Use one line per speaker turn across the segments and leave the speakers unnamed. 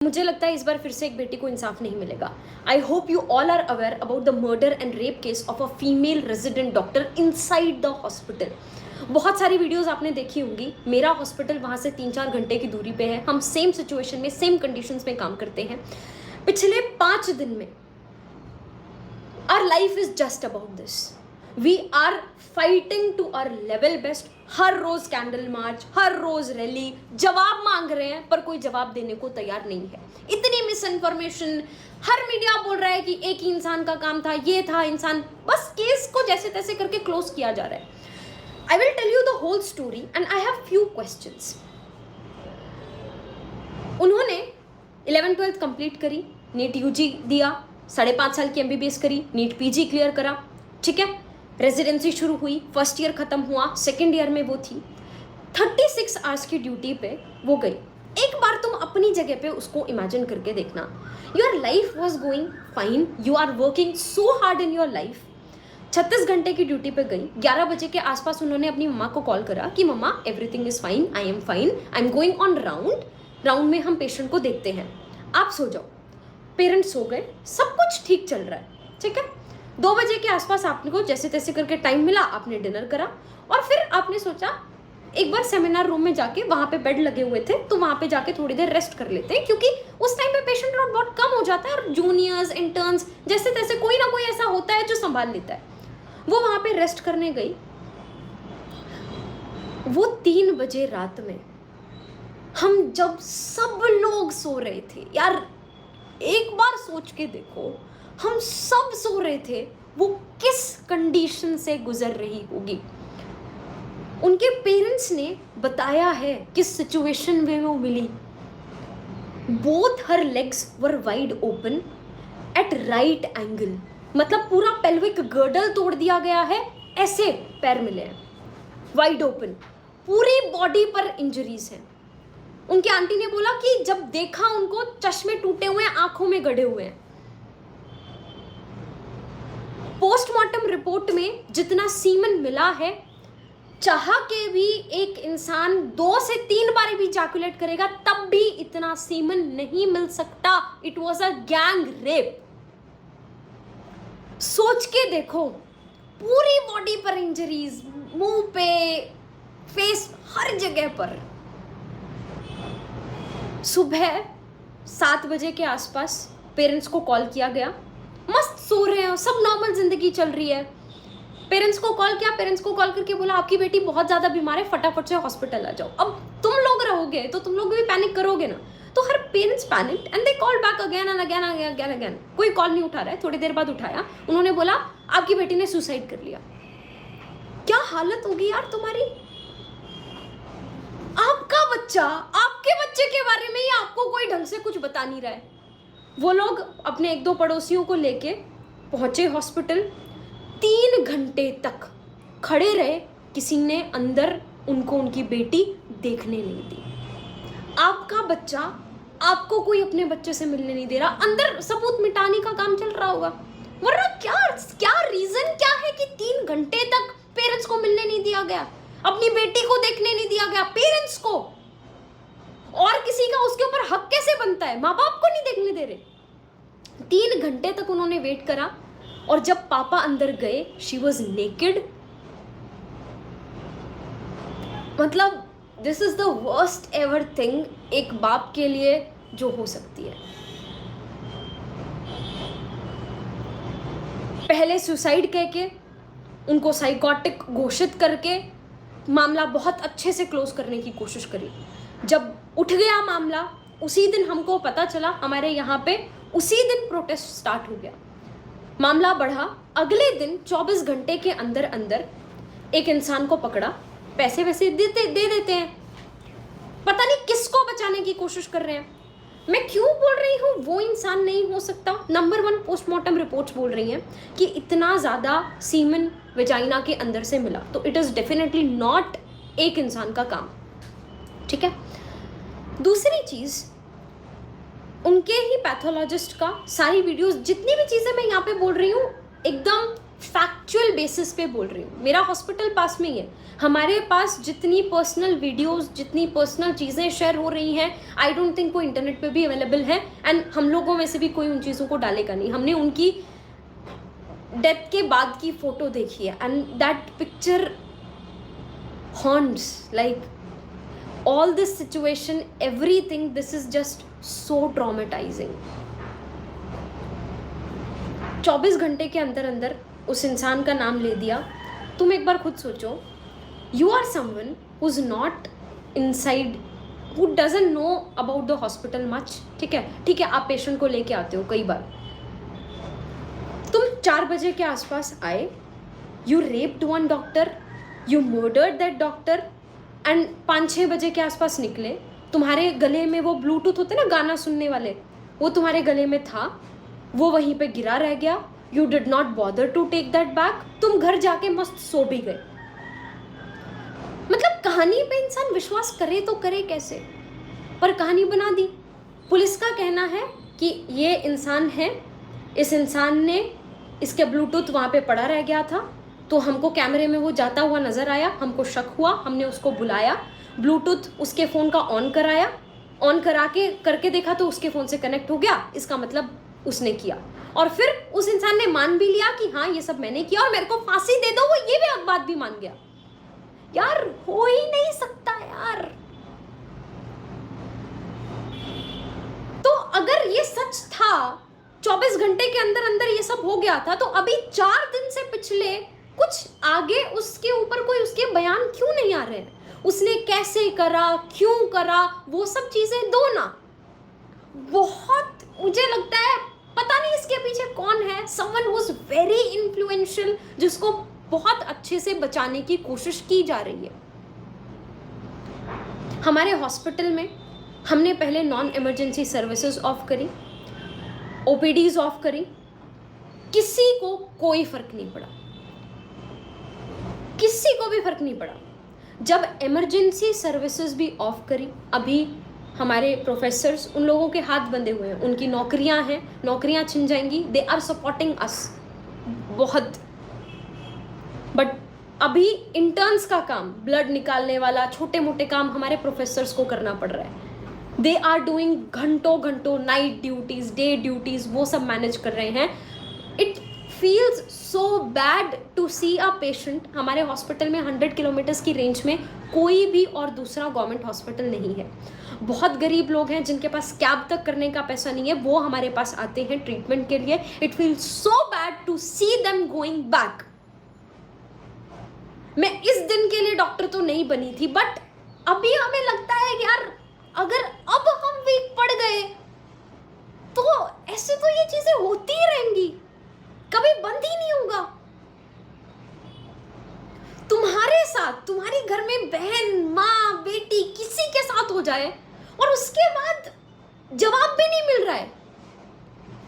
मुझे लगता है इस बार फिर से एक बेटी को इंसाफ नहीं मिलेगा। I hope you all are aware about the murder and rape case of a female resident doctor inside the hospital. बहुत सारी वीडियोस आपने देखी होंगी। मेरा हॉस्पिटल वहाँ से 3-4 घंटे की दूरी पे है। हम सेम सिचुएशन में, सेम कंडीशंस में काम करते हैं। पिछले 5 दिन में our life is just about this. We are fighting to our level best. हर रोज कैंडल मार्च, हर रोज रैली, जवाब मांग रहे हैं पर कोई जवाब देने को तैयार नहीं है। इतनी मिस इन्फॉर्मेशन, हर मीडिया बोल रहा है कि एक ही इंसान का काम था, ये था इंसान, बस केस को जैसे तैसे करके क्लोज किया जा रहा है। I will tell you the whole story and I have few questions. उन्होंने 11th-12th कंप्लीट करी, नीट यूजी दिया, 5.5 साल की MBBS करी, नीट PG क्लियर करा, ठीक है। रेजिडेंसी शुरू हुई, फर्स्ट ईयर खत्म हुआ, सेकेंड ईयर में वो थी। 36 आवर्स की ड्यूटी पे वो गई। एक बार तुम अपनी जगह पे उसको इमेजिन करके देखना। Your life was going fine, you are working so hard in your life. 36 घंटे की ड्यूटी पे गई। 11 बजे के आसपास उन्होंने अपनी मम्मा को कॉल करा कि mama everything is fine, I am fine, I am going on round में हम पेशेंट को देखते हैं, आप सो जाओ। पेरेंट्स सो गए, सब कुछ ठीक चल रहा है, ठीक है। 2 बजे के आसपास आपने को जैसे तैसे करके टाइम मिला, आपने डिनर करा और फिर आपने सोचा एक बार सेमिनार रूम में जाके, वहाँ पे बेड लगे हुए थे तो वहाँ पे जाके थोड़ी देर रेस्ट कर लेते हैं, क्योंकि उस टाइम पे पेशेंट लोड बहुत कम हो जाता है और जूनियर्स, इंटर्न्स जैसे तैसे कोई ना कोई ऐसा होता है जो संभाल लेता है। वो वहाँ पे रेस्ट करने गई। वो 3 बजे रात में, हम जब सब लोग सो रहे थे, यार एक बार सोच के देखो, हम सब सो रहे थे, वो किस कंडीशन से गुजर रही होगी। उनके पेरेंट्स ने बताया है किस सिचुएशन में वो मिली। Both her legs were wide open at right angle, मतलब पूरा पेल्विक गर्डल तोड़ दिया गया है, ऐसे पैर मिले हैं वाइड ओपन, पूरी बॉडी पर इंजरीज हैं। उनके आंटी ने बोला कि जब देखा उनको, चश्मे टूटे हुए हैं, आंखों में गड़े हुए हैं। पोस्टमार्टम रिपोर्ट में जितना सीमन मिला है, चाह के भी एक इंसान 2 से 3 बार भी इजैकुलेट करेगा तब भी इतना सीमन नहीं मिल सकता। It was a gang rape. सोच के देखो, पूरी बॉडी पर इंजरीज, मुंह पे, फेस, हर जगह पर। सुबह 7 बजे के आसपास पेरेंट्स को कॉल किया गया। मस्त सो रहे हैं, सब नॉर्मल जिंदगी चल रही है। पेरेंट्स को कॉल किया, पेरेंट्स को कॉल करके बोला आपकी बेटी बहुत ज़्यादा बीमार है, फटाफट से हॉस्पिटल आ जाओ। अब तुम लोग रहोगे तो तुम लोग भी पैनिक करोगे ना, तो her parents panicked and they called back again and again again again. कोई कॉल नहीं उठा रहा है। थोड़ी देर बाद उठाया, उन्होंने बोला आपकी बेटी ने सुसाइड कर लिया। क्या हालत होगी यार तुम्हारी। आपका बच्चा, आपके बच्चे के बारे में ही आपको कोई ढंग से कुछ बता नहीं रहा है। वो लोग अपने 1-2 पड़ोसियों को लेके पहुंचे हॉस्पिटल। 3 घंटे तक खड़े रहे, किसी ने अंदर उनको उनकी बेटी देखने नहीं दी। आपका बच्चा, आपको कोई अपने बच्चे से मिलने नहीं दे रहा, अंदर सबूत मिटाने का काम चल रहा होगा। वरना क्या रीजन क्या है कि 3 घंटे तक पेरेंट्स को मिलने नहीं दिया गया, अपनी बेटी को देखने नहीं दिया गया पेरेंट्स को। और किसी का उसके ऊपर हक कैसे बनता है, माँ बाप को नहीं देखने दे रहे। 3 घंटे तक उन्होंने वेट करा और जब पापा अंदर गए, शी वॉज नेकेड। मतलब this is the worst ever thing एक बाप के लिए जो हो सकती है। पहले सुसाइड कह के, उनको साइकोटिक घोषित करके मामला बहुत अच्छे से क्लोज करने की कोशिश करी। जब उठ गया मामला, उसी दिन हमको पता चला, हमारे यहाँ पे उसी दिन प्रोटेस्ट स्टार्ट हो गया। मामला बढ़ा। अगले दिन 24 घंटे के अंदर अंदर एक इंसान को पकड़ा। पैसे वैसे दे देते हैं, पता नहीं किसको बचाने की कोशिश कर रहे हैं। मैं क्यों बोल रही हूँ वो इंसान नहीं हो सकता। नंबर 1, पोस्टमार्टम रिपोर्ट्स बोल रही हैं कि इतना ज़्यादा सीमन वेजाइना के अंदर से मिला, तो इट इज़ डेफिनेटली नॉट एक इंसान का काम, ठीक है। दूसरी चीज़, उनके ही पैथोलॉजिस्ट का सारी वीडियोस, जितनी भी चीज़ें मैं यहाँ पे बोल रही हूँ, एकदम फैक्चुअल बेसिस पे बोल रही हूँ, मेरा हॉस्पिटल पास में ही है, हमारे पास जितनी पर्सनल वीडियोस, जितनी पर्सनल चीज़ें शेयर हो रही हैं, आई डोंट थिंक वो इंटरनेट पे भी अवेलेबल है, एंड हम लोगों में से भी कोई उन चीज़ों को डालेगा नहीं। हमने उनकी डेथ के बाद की फ़ोटो देखी है, and that picture haunts like all this situation, everything, this is just so traumatizing. 24 घंटे के अंदर अंदर उस इंसान का नाम ले दिया। तुम एक बार खुद सोचो, you are someone who's not inside, who doesn't know about the hospital much. ठीक है, आप पेशेंट को लेके आते हो कई बार, तुम 4 बजे के आसपास आए, you raped one doctor, you murdered that doctor, and 5-6 बजे के आसपास निकले, तुम्हारे गले में वो ब्लूटूथ होते ना गाना सुनने वाले, वो तुम्हारे गले में था, वो वहीं पे गिरा रह गया, you did not bother to take that back, तुम घर जाके मस्त सो भी गए। मतलब कहानी पे इंसान विश्वास करे तो करे कैसे, पर कहानी बना दी। पुलिस का कहना है कि ये इंसान है, इस इंसान ने, इसके ब्लूटूथ वहाँ पे पड़ा रह गया था, तो हमको कैमरे में वो जाता हुआ नज़र आया, हमको शक हुआ, हमने उसको बुलाया, ब्लूटूथ उसके फ़ोन का ऑन कराया, ऑन करा के करके देखा तो उसके फ़ोन से कनेक्ट हो गया, इसका मतलब उसने किया। और फिर उस इंसान ने मान भी लिया कि हाँ ये सब मैंने किया और मेरे को फांसी दे दो, वो ये भी बात भी मान गया। यार हो ही नहीं सकता यार। तो अगर ये सच था, 24 घंटे के अंदर अंदर ये सब हो गया था, तो अभी 4 दिन से पिछले कुछ आगे उसके ऊपर कोई उसके बयान क्यों नहीं आ रहे हैं? उसने कैसे करा, क्यों करा, वो सब चीजें दो ना। बहुत मुझे लगता है पता नहीं इसके पीछे कौन है, someone who's very influential, जिसको बहुत अच्छे से बचाने की कोशिश की जा रही है। हमारे हॉस्पिटल में हमने पहले नॉन इमरजेंसी सर्विसेज ऑफ करी, ओपीडीज ऑफ करी, किसी को कोई फर्क नहीं पड़ा, किसी को भी फर्क नहीं पड़ा। जब इमरजेंसी सर्विसेज भी ऑफ करी, अभी हमारे प्रोफेसर्स, उन लोगों के हाथ बंधे हुए हैं, उनकी नौकरियां हैं, नौकरियां छिन जाएंगी, दे आर सपोर्टिंग अस बहुत, बट अभी इंटर्न्स का काम, ब्लड निकालने वाला छोटे मोटे काम हमारे प्रोफेसर्स को करना पड़ रहा है। दे आर डूइंग घंटों घंटों नाइट ड्यूटीज, डे ड्यूटीज, वो सब मैनेज कर रहे हैं। It feels so bad to see a patient। हमारे हॉस्पिटल में 100 किलोमीटर्स की रेंज में कोई भी और दूसरा गवर्नमेंट हॉस्पिटल नहीं है। बहुत गरीब लोग हैं जिनके पास कैब तक करने का पैसा नहीं है, वो हमारे पास आते हैं ट्रीटमेंट के लिए। It feels so bad to see them going back. मैं इस दिन के लिए डॉक्टर तो नहीं बनी थी, बट अभी हमें लगता है कि यार अगर अब हम वीक पड़ गए तो ऐसे तो ये चीजें होती ही रहेंगी, कभी बंद ही नहीं होगा। तुम्हारे साथ, तुम्हारे घर में बहन, माँ, बेटी, किसी के साथ हो जाए और उसके बाद जवाब भी नहीं मिल रहा है।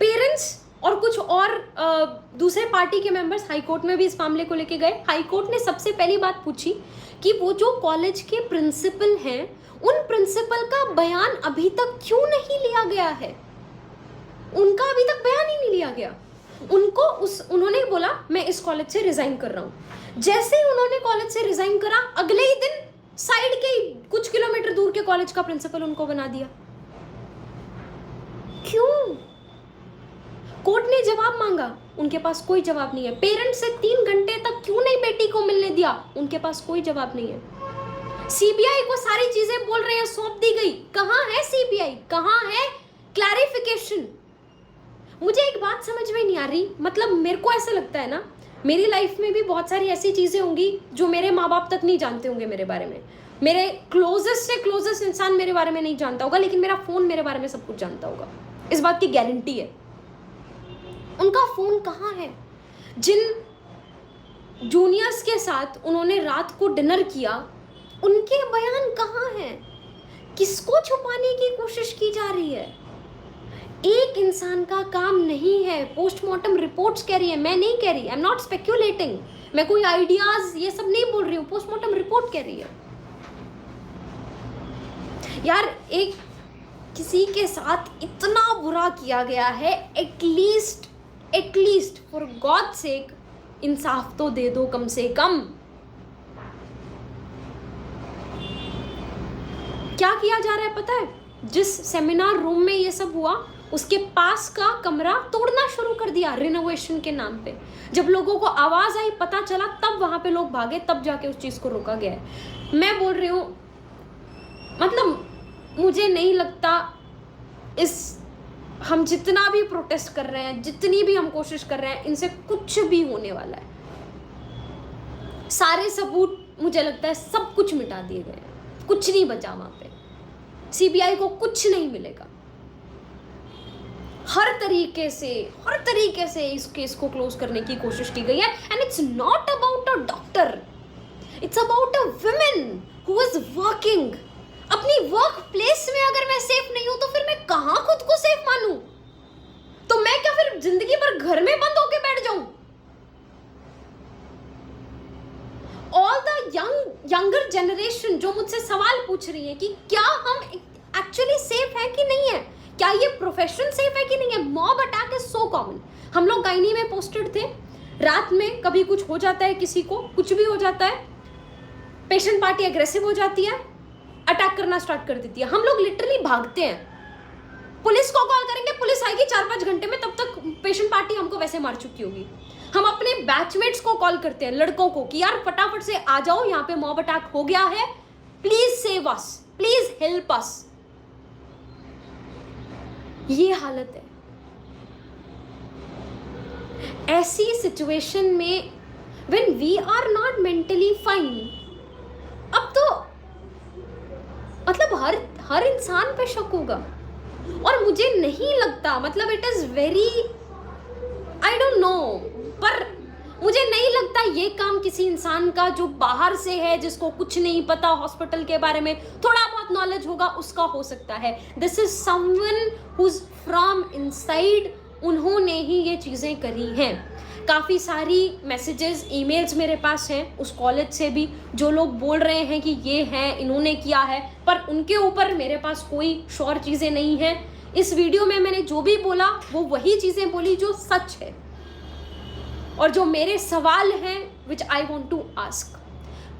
पेरेंट्स और कुछ और दूसरे पार्टी के मेंबर्स हाई कोर्ट में भी इस मामले को लेके गए। हाई कोर्ट ने सबसे पहली बात पूछी कि वो जो कॉलेज के प्रिंसिपल हैं, उन प्रिंसिपल का बयान अभी तक क्यों नहीं लिया गया है। उनका अभी तक बयान ही नहीं लिया गया। उन्होंने बोला मैं इस कॉलेज से रिजाइन कर रहा हूं। जैसे ही उन्होंने कॉलेज से रिजाइन करा, अगले ही दिन साइड के कुछ किलोमीटर दूर के कॉलेज का प्रिंसिपल उनको बना दिया। क्यों? कोर्ट ने जवाब मांगा, उनके पास कोई जवाब नहीं है। पेरेंट्स से 3 घंटे तक क्यों नहीं बेटी को मिलने दिया, उनके पास कोई जवाब नहीं है। सीबीआई को सारी चीजें बोल रहे हैं सौंप दी गई, कहां है सीबीआई, कहां है क्लैरिफिकेशन। मुझे एक बात समझ में नहीं आ रही, मतलब मेरे को ऐसा लगता है ना, मेरी लाइफ में भी बहुत सारी ऐसी चीजें होंगी जो मेरे माँ बाप तक नहीं जानते होंगे मेरे बारे में, मेरे क्लोजेस्ट से क्लोजेस्ट इंसान मेरे बारे में नहीं जानता होगा, लेकिन मेरा फोन मेरे बारे में सब कुछ जानता होगा, इस बात की गारंटी है। उनका फोन कहाँ है? जिन जूनियर्स के साथ उन्होंने रात को डिनर किया, उनके बयान कहाँ हैं? किसको छुपाने की कोशिश की जा रही है? एक इंसान का काम नहीं है। पोस्टमार्टम रिपोर्ट्स कह रही है, मैं नहीं कह रही, आई एम नॉट स्पेक्यूलेटिंग, मैं कोई आइडियाज ये सब नहीं बोल रही हूँ, पोस्टमार्टम रिपोर्ट कह रही है। यार एक किसी के साथ इतना बुरा किया गया है, एटलीस्ट फॉर गॉड सेक इंसाफ तो दे दो कम से कम। क्या किया जा रहा है पता है? जिस सेमिनार रूम में ये सब हुआ उसके पास का कमरा तोड़ना शुरू कर दिया रिनोवेशन के नाम पे। जब लोगों को आवाज आई, पता चला, तब वहां पे लोग भागे, तब जाके उस चीज को रोका गया है। मैं बोल रही हूँ, मतलब मुझे नहीं लगता हम जितना भी प्रोटेस्ट कर रहे हैं, जितनी भी हम कोशिश कर रहे हैं, इनसे कुछ भी होने वाला है। सारे सबूत मुझे लगता है सब कुछ मिटा दिए गए हैं, कुछ नहीं बचा वहां पे। सीबीआई को कुछ नहीं मिलेगा। हर तरीके से इस केस को क्लोज करने की कोशिश की गई है। And it's not about a doctor, it's about a women who is working. अपनी वर्क प्लेस में अगर मैं सेफ नहीं हूं तो फिर मैं कहां खुद को सेफ मानूं? तो मैं क्या फिर जिंदगी भर घर में बंद होके बैठ जाऊं? ऑल द यंगर जनरेशन जो मुझसे सवाल पूछ रही है कि क्या हम एक्चुअली सेफ है कि नहीं है, क्या ये प्रोफेशन सेफ है कि नहीं है। Mob attack is so common. हम लोग गायनी में पोस्टेड थे, रात में कभी कुछ हो जाता है, किसी को कुछ भी हो जाता है, पेशेंट पार्टी एग्रेसिव हो जाती है, अटैक करना स्टार्ट कर देती है, हम लोग लिटरली भागते हैं। पुलिस को कॉल करेंगे, पुलिस आएगी 4-5 घंटे में, तब तक पेशेंट पार्टी हमको वैसे मार चुकी होगी। हम अपने बैचमेट्स को कॉल करते हैं, लड़कों को, कि यार फटाफट से आ जाओ, यहाँ पे मॉब अटैक हो गया है, please save us, please help us. ये हालत है। ऐसी सिचुएशन में when we are not mentally fine, अब तो मतलब हर इंसान पे शक होगा। और मुझे नहीं लगता, मतलब it is very, I don't know, पर मुझे नहीं लगता ये काम किसी इंसान का जो बाहर से है, जिसको कुछ नहीं पता हॉस्पिटल के बारे में, थोड़ा बहुत नॉलेज होगा, उसका हो सकता है। This is someone who is from inside, उन्होंने ही ये चीज़ें करी हैं। काफ़ी सारी मैसेजेस, ईमेल्स मेरे पास हैं उस कॉलेज से भी, जो लोग बोल रहे हैं कि ये हैं, इन्होंने किया है, पर उनके ऊपर मेरे पास कोई श्योर चीज़ें नहीं हैं। इस वीडियो में मैंने जो भी बोला वो वही चीज़ें बोली जो सच है, और जो मेरे सवाल हैं which I want to ask.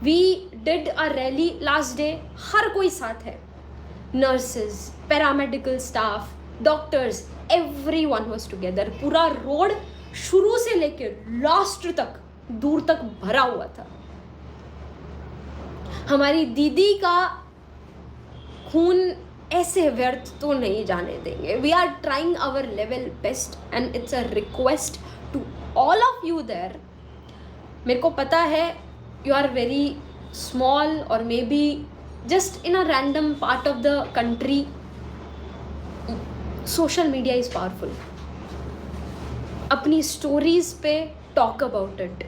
We did a rally last day, हर कोई साथ है, nurses, paramedical staff, doctors, everyone was together. पूरा रोड शुरू से लेकर लास्ट तक, दूर तक भरा हुआ था। हमारी दीदी का खून ऐसे व्यर्थ तो नहीं जाने देंगे। We are trying our level best and it's a request to all of you there. मेरे को पता है यू आर वेरी स्मॉल और maybe just in a random part of the country. Social media is powerful. अपनी stories पे talk about it,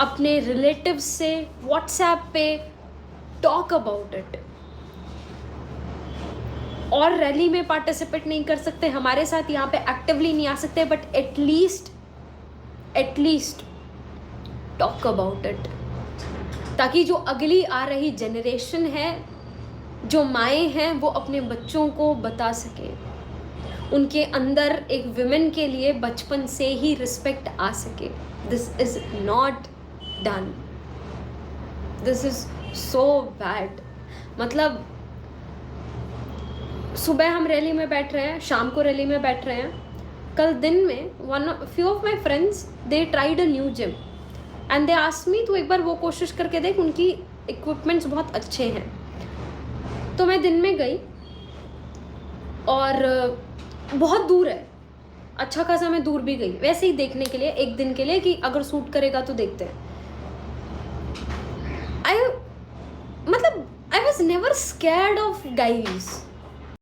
अपने relatives से WhatsApp पे टॉक अबाउट इट। और रैली में पार्टिसिपेट नहीं कर सकते, हमारे साथ यहाँ पे एक्टिवली नहीं आ सकते, but at least talk about it, ताकि जो अगली आ रही जनरेशन है, जो माएँ हैं, वो अपने बच्चों को बता सके, उनके अंदर एक विमेन के लिए बचपन से ही रिस्पेक्ट आ सके। This is not done, this is so bad. मतलब सुबह हम रैली में बैठ रहे हैं, शाम को रैली में बैठ रहे हैं। कल दिन में few of my friends they tried a new gym and they asked me, तो एक बार वो कोशिश करके देख, उनकी इक्विपमेंट्स बहुत अच्छे हैं। तो मैं दिन में गई और बहुत दूर है, अच्छा खासा मैं दूर भी गई, वैसे ही देखने के लिए, एक दिन के लिए, कि अगर सूट करेगा तो देखते हैं। I was never scared of guys.